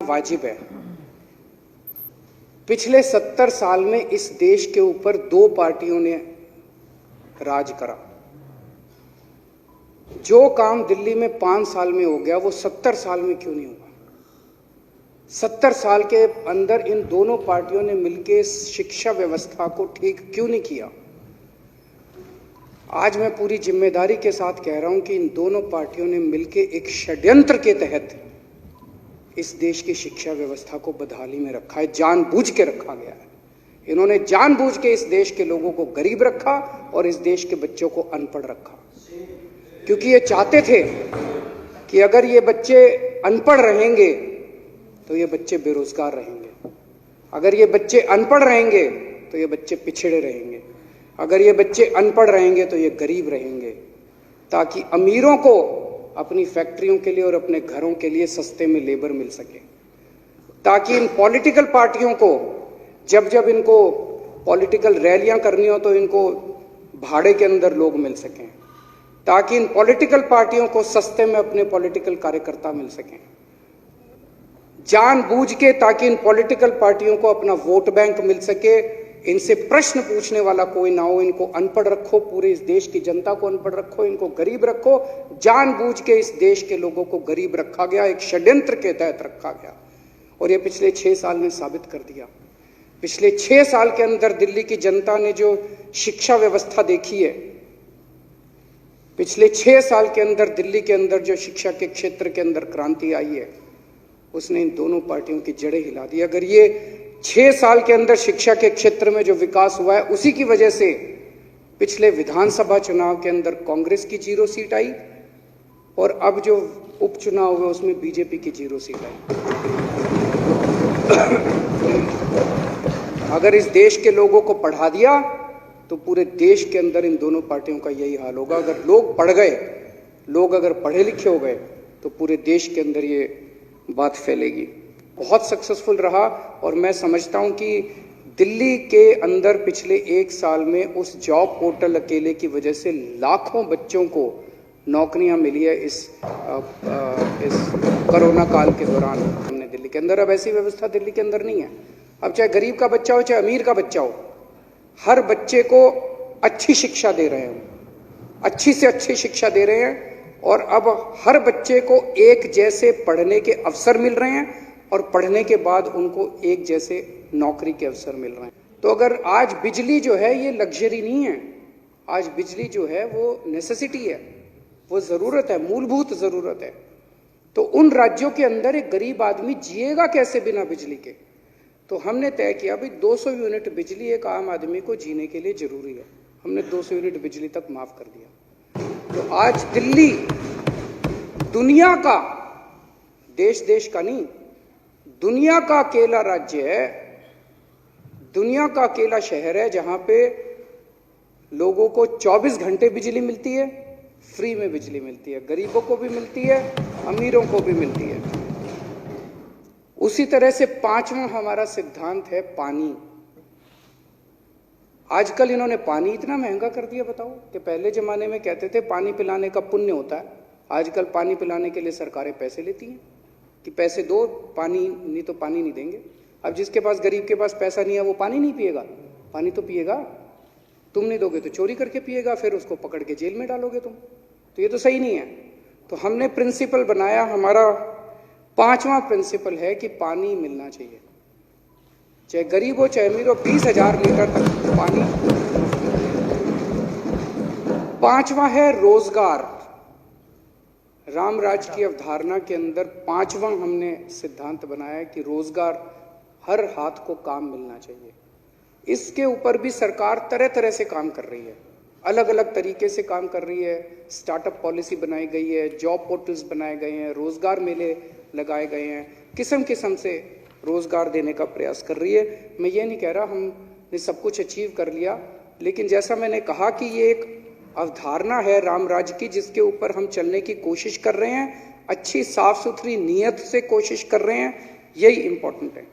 वाजिब है। पिछले 70 साल में इस देश के ऊपर 2 पार्टियों ने राज करा। जो काम दिल्ली में 5 साल में हो गया वो 70 साल में क्यों नहीं होगा? 70 साल के अंदर इन दोनों पार्टियों ने मिलकर शिक्षा व्यवस्था को ठीक क्यों नहीं किया? आज मैं पूरी जिम्मेदारी के साथ कह रहा हूं कि इन दोनों पार्टियों ने मिलकर एक षड्यंत्र के तहत इस देश की शिक्षा व्यवस्था को बदहाली में रखा है। जानबूझ के रखा गया है। इन्होंने जानबूझ के इस देश के लोगों को गरीब रखा और इस देश के बच्चों को अनपढ़ रखा, क्योंकि ये चाहते थे कि अगर ये बच्चे अनपढ़ रहेंगे तो ये बच्चे बेरोजगार रहेंगे, अगर ये बच्चे अनपढ़ रहेंगे तो ये बच्चे पिछड़े रहेंगे, अगर ये बच्चे अनपढ़ रहेंगे तो ये गरीब रहेंगे, ताकि अमीरों को अपनी फैक्ट्रियों के लिए और अपने घरों के लिए सस्ते में लेबर मिल सके, ताकि इन पॉलिटिकल पार्टियों को जब जब इनको पॉलिटिकल रैलियां करनी हो तो इनको भाड़े के अंदर लोग मिल सकें, ताकि इन पॉलिटिकल पार्टियों को सस्ते में अपने पॉलिटिकल कार्यकर्ता मिल सकें, जानबूझ के, ताकि इन पॉलिटिकल पार्टियों को अपना वोट बैंक मिल सके, इनसे प्रश्न पूछने वाला कोई ना हो, इनको अनपढ़ रखो, पूरे इस देश की जनता को अनपढ़ रखो, इनको गरीब रखो। जानबूझ के इस देश के लोगों को गरीब रखा गया, एक षड्यंत्र के तहत रखा गया, और ये पिछले 6 साल ने साबित कर दिया। पिछले 6 साल के अंदर दिल्ली की जनता ने जो शिक्षा व्यवस्था देखी है, पिछले 6 साल के अंदर दिल्ली के अंदर जो शिक्षा के क्षेत्र के अंदर क्रांति आई है, उसने इन दोनों पार्टियों की जड़ें हिला दी। अगर ये 6 साल के अंदर शिक्षा के क्षेत्र में जो विकास हुआ है, उसी की वजह से पिछले विधानसभा चुनाव के अंदर कांग्रेस की 0 सीट आई और अब जो उपचुनाव हुए उसमें बीजेपी की 0 सीट आई। अगर इस देश के लोगों को पढ़ा दिया तो पूरे देश के अंदर इन दोनों पार्टियों का यही हाल होगा। अगर लोग पढ़ गए, लोग अगर पढ़े लिखे हो गए, तो पूरे देश के अंदर ये बात फैलेगी। बहुत सक्सेसफुल रहा, और मैं समझता हूं कि दिल्ली के अंदर पिछले 1 साल में उस जॉब पोर्टल अकेले की वजह से लाखों बच्चों को नौकरियां मिली है। इस कोरोना काल के दौरान हमने दिल्ली के अंदर, अब ऐसी व्यवस्था दिल्ली के अंदर नहीं है। अब चाहे गरीब का बच्चा हो चाहे अमीर का बच्चा हो, हर बच्चे को अच्छी शिक्षा दे रहे हैं, अच्छी से अच्छी शिक्षा दे रहे हैं, और अब हर बच्चे को एक जैसे पढ़ने के अवसर मिल रहे हैं और पढ़ने के बाद उनको एक जैसे नौकरी के अवसर मिल रहे हैं। तो अगर आज बिजली जो है ये लग्जरी नहीं है, आज बिजली जो है वो नेसेसिटी है, वो ज़रूरत है, मूलभूत ज़रूरत है। तो उन राज्यों के अंदर एक गरीब आदमी जिएगा कैसे बिना बिजली के? तो हमने तय किया भाई 200 यूनिट बिजली एक आम आदमी को जीने के लिए ज़रूरी है। हमने 200 यूनिट बिजली तक माफ़ कर दिया। तो आज दिल्ली दुनिया का, देश का नहीं, दुनिया का अकेला राज्य है, दुनिया का अकेला शहर है जहां पे लोगों को 24 घंटे बिजली मिलती है, फ्री में बिजली मिलती है, गरीबों को भी मिलती है, अमीरों को भी मिलती है। उसी तरह से 5वां हमारा सिद्धांत है पानी। आजकल इन्होंने पानी इतना महंगा कर दिया, बताओ, कि पहले जमाने में कहते थे पानी पिलाने का पुण्य होता है, आजकल पानी पिलाने के लिए सरकारें पैसे लेती हैं कि पैसे दो, पानी नहीं तो पानी नहीं देंगे। अब जिसके पास, गरीब के पास पैसा नहीं है वो पानी नहीं पिएगा? पानी तो पिएगा। तुम नहीं दोगे तो चोरी करके पिएगा, फिर उसको पकड़ के जेल में डालोगे तुम, तो ये तो सही नहीं है। तो हमने प्रिंसिपल बनाया, हमारा 5वां प्रिंसिपल है कि पानी मिलना चाहिए, चाहे गरीब हो चाहे अमीर हो, 20,000 लीटर तक पानी। 5वां है रोजगार। रामराज की अवधारणा के अंदर 5वां हमने सिद्धांत बनाया है कि रोजगार, हर हाथ को काम मिलना चाहिए। इसके ऊपर भी सरकार तरह तरह से काम कर रही है, अलग अलग तरीके से काम कर रही है। स्टार्टअप पॉलिसी बनाई गई है, जॉब पोर्टल्स बनाए गए हैं, रोजगार मेले लगाए गए हैं, किस्म किस्म से रोजगार देने का प्रयास कर रही है। मैं ये नहीं कह रहा हमने सब कुछ अचीव कर लिया, लेकिन जैसा मैंने कहा कि ये एक अवधारणा है रामराज की, जिसके ऊपर हम चलने की कोशिश कर रहे हैं, अच्छी साफ सुथरी नीयत से कोशिश कर रहे हैं, यही इंपॉर्टेंट है।